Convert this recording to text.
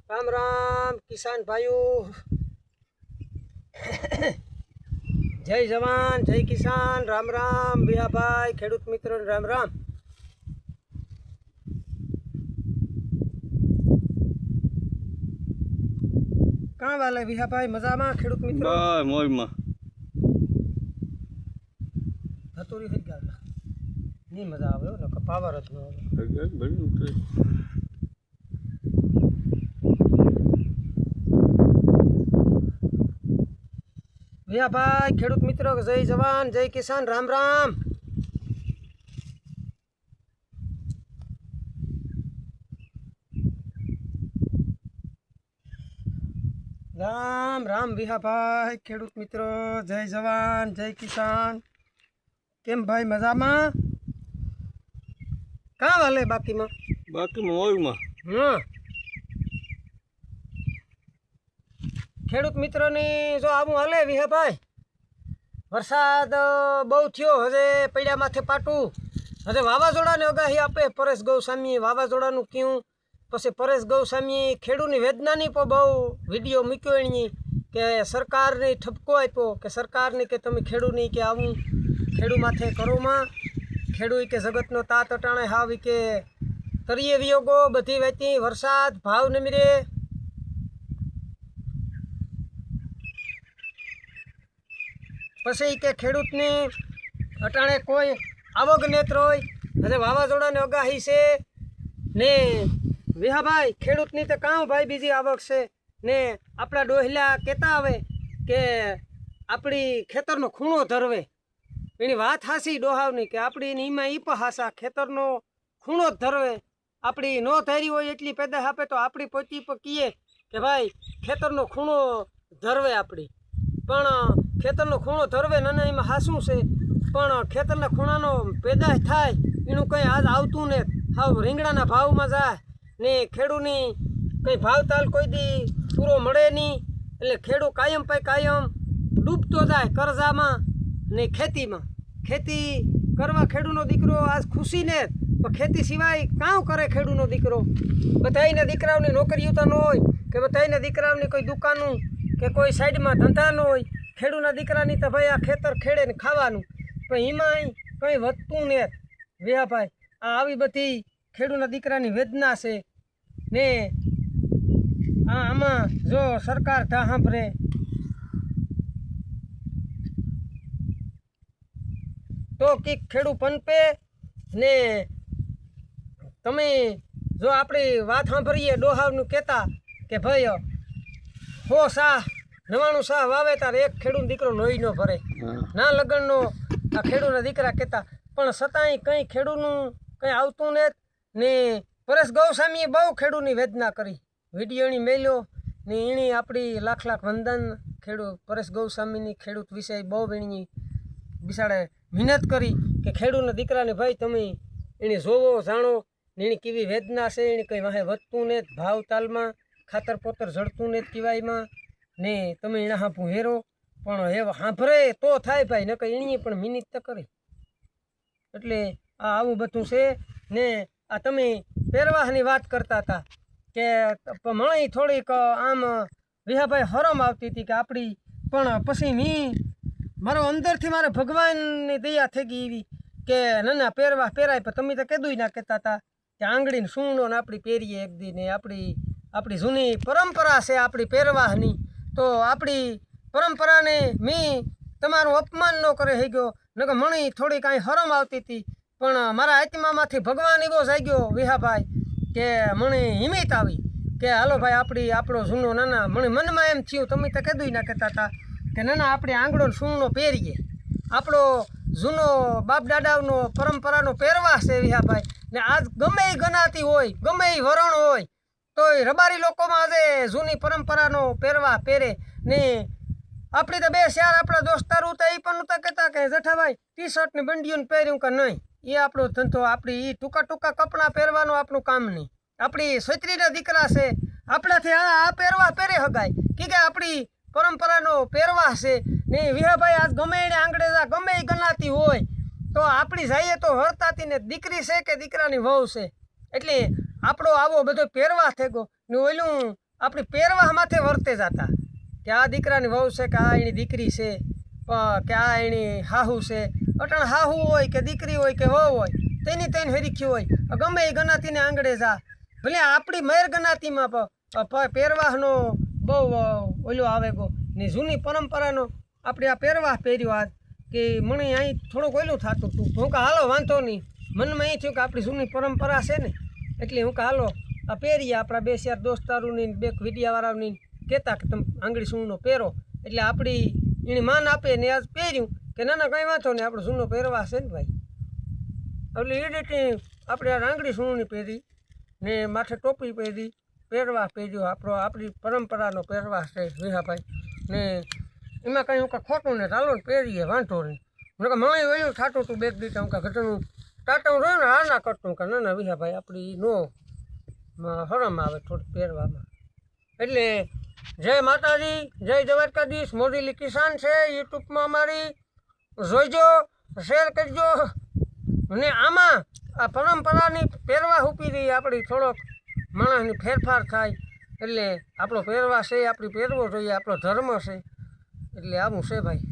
राम राम किसान भाइयों। जय जवान जय किसान। राम राम बिया भाई खेडूत मित्रों राम राम। कहाँ वाले बिया भाई मजा में खेडूत मित्रों मोज में धतूरी થઈ ગયા ની મજા આવે ને પાવર જ ન આવે। बिया भाई खेडूत मित्रों जय जवान जय किसान राम राम। राम राम बिहा भाई खेडूत मित्रों जय जवान जय किसान। केम भाई मजा में कहाँ वाले बाकी में मोज में हाँ खेडूत मित्रों ने जो आवू हाले विहा भाई वरसाद बहु थयो हजे पड्या माथे पाटू हजे वावाजोड़ा ने आगाही आपे परेश गोस्वामी वावाजोड़ा नु क्यों पछी परेश गोस्वामी खेडूनी वेदनानी पर बहु विडियो मूक्यो एनी के सरकार ने ठपको आप्यो के सरकार ने के तमे खेडूनी के आवू खेडू माथे करो में खेडू के जगतनो तात अटाणे हाव के तरीए वियोगो बधी वेती वरसाद भाव न मिरे पछी के खेडूत ने अटाणे कोई आवक नेत रोय हजे वावाजोड़ा ने आगाही से ने विहा भाई खेडूत नी तो कां भाई बीजी आवक से ने आपड़ा डोहला कहता आवे के आपड़ी खेतरनो खूणो धरवे एनी वात हासी डोहावनी के आपड़ी नीमा ई पहासा खेतरनो खूणो धरवे आपड़ी नो धरी होय एटली पैदा आपे तो आपड़ी पोती पर कीए के भाई खेतरनो खूणो धरवे आपड़ी पण खेतरनो खूणो धरवे नने एमां हासुं छे पण खेतरना खूणानो पैदाश थाय एनुं कंई आज आवतुं ने हाव રીંગણાના ભાવમાં જાય ને ખેડૂની કંઈ ભાવતાલ કોઈ દી પૂરો મળે નહીં એટલે ખેડૂ કાયમ પાઈ કાયમ ડૂબતો જાય કરજામાં ને ખેતીમાં ખેતી કરવા ખેડૂનો દીકરો આજ ખુશી ને પણ ખેતી સિવાય કાં કરે ખેડૂનો દીકરો બધાયના દીકરાઓની નોકરીઓ તો ન હોય કે બધાયના દીકરાઓની કોઈ દુકાનું કે કોઈ સાઈડમાં ધંધા ન હોય ખેડૂના દીકરાની તો ભાઈ આ ખેતર ખેડે ને ખાવાનું પણ એમાંય કંઈ વધતું ને વિહા ભાઈ આ આવી બધી ખેડૂના દીકરાની વેદના છે ને આમાં જો સરકાર તા સાંભળે તો કંઈક ખેડૂ પનપે ને તમે જો આપણી વાત સાંભળીએ ડોહાવનું કહેતા કે ભાઈ 100 સાહ 99 સાહ વાવે તારે એક ખેડૂનો દીકરો નોઈ ન ભરે ના લગનનો આ ખેડૂના દીકરા કહેતા પણ છતાંય કંઈ ખેડૂનું કંઈ આવતું ને પરેશ ગૌસ્વામીએ બહુ ખેડૂની વેદના કરી વિડીયો એની મેલ્યો ને એની આપણી લાખ લાખ વંદન ખેડૂત પરેશ ગૌસ્વામીની ખેડૂત વિશે બહુ એની બિસાડે મહેનત કરી કે ખેડૂના દીકરાને ભાઈ તમે એને જોવો જાણો ને એની કેવી વેદના છે એને કંઈ વાહે વધતું ને ભાવ તાલમાં ખાતર પોતર જડતું ને કહેવાયમાં ને તમે એના હાંભું હેરો પણ એ સાંભળે તો થાય ભાઈ ન કંઈ એણીએ પણ મહેનત તો કરી એટલે આ આવું બધું છે ને આ તમે પહેરવાસની વાત કરતા હતા કે મને થોડીક આમ વિહાભાઈ હરમ આવતી હતી કે આપણી પણ પછી મારો અંદરથી મારે ભગવાનની દયા થઈ ગઈ એવી કે નાના પહેરવા પહેરાય પણ તમે તો કીધું ના કહેતા હતા કે આંગળીને સૂણો ને આપણી પહેરીએ એક દી ને આપણી જૂની પરંપરા છે આપણી પહેરવાસની તો આપણી પરંપરાને તમારું અપમાન ન કરે થઈ ગયો નકર મને થોડી કાંઈ હરમ આવતી હતી પણ મારા આત્મામાંથી ભગવાન એવો જાગ્યો વિહાભાઈ કે મને હિંમત આવી કે હાલો ભાઈ આપણો જૂનો નાના મને મનમાં એમ થયું તમે તો કીધું ના કહેતા હતા કે નાના આપણે આંગળો સૂણનો પહેરીએ આપણો જૂનો બાપ દાદાનો પરંપરાનો પહેરવાશ છે વિહાભાઈ ને આજ ગમે એ ગણાતી હોય ગમે એ વરણ હોય તોય રબારી લોકોમાં આજે જૂની પરંપરાનો પહેરવા પહેરે ને આપણી તો બે ચાર આપણા દોસ્તારું તો એ પણ નહોતા કહેતા કે જેઠાભાઈ ટી શર્ટ ને બંડીઓને પહેર્યું કે નહીં એ આપણો ધંધો આપણી એ ટૂંકા ટૂંકા કપડાં પહેરવાનું આપણું કામ નહીં આપણી છોકરીના દીકરા છે આપણાથી આ પહેરવા પહેરે હગાય કે આપણી પરંપરાનો પહેરવા છે ને વિહાભાઈ આજ ગમે એને આંગળે ગમે એ ગણાતી હોય તો આપણી જઈએ તો હરતાતી ને દીકરી છે કે દીકરાની વહુ છે એટલે આપણો આવો બધો પહેરવા થઈ ગયો ને ઓલું આપણી પહેરવા માથે વર્તે જતા કે આ દીકરાની વહુ છે કે આ એની દીકરી છે કે આ એની હાહુ છે. અટણ હાહુ હોય કે દીકરી હોય કે વહુ હોય તેની તેને હરીખ્યું હોય ગમે એ ગણાતીને આંગળે જા ભલે આપણી મેર ગણાતીમાં પહેરવાહનો બહુ ઓલો આવે ગો ને જૂની પરંપરાનો આપણે આ પહેરવાહ પહેર્યો આજ કે મને અહીં થોડુંક ઓલું થતું હતું હું કે હાલો વાંધો નહીં મનમાં એ થયું કે આપણી જૂની પરંપરા છે ને એટલે હું કે હાલો આ પહેરીએ આપણા 2-4 દોસ્તારોની 2 વિડિયાવાળાની કહેતા કે તમે આંગળી સૂણનો પહેરો એટલે આપણી એની માન આપે ને આજ પહેર્યું કે ના કંઈ વાંધો નહીં આપણો જૂનો પહેરવા છે ને ભાઈ. એટલે એ રીતે આપણે આ આંગળી સૂણની પહેરી ને માથે ટોપી પહેરી પહેરવા પહેર્યો આપણી પરંપરાનો પહેરવા છે વિહાભાઈ ને એમાં કંઈ હું કાંઈ ખોટું ને ચાલો ને પહેરીએ વાંધો નહીં. મને મને એવું થતું હતું 2 દીધા હું કાંઈ ઘટનું ટાટા હું રહ્યું ને હા ના કરતું કે ના વિહાભાઈ આપણી નો હરમ આવે થોડીક પહેરવામાં. એટલે જય માતાજી, જય દ્વારકાધીશ. મોરીલી કિસાન છે યુટ્યુબમાં અમારી જોઈજો, શેર કરજો. અને આમાં આ પરંપરાની પહેરવા ઉપી રહી આપણી થોડોક માણસની ફેરફાર થાય એટલે આપણો પહેરવા છે આપણી પહેરવો જોઈએ, આપણો ધર્મ છે એટલે આવું છે ભાઈ.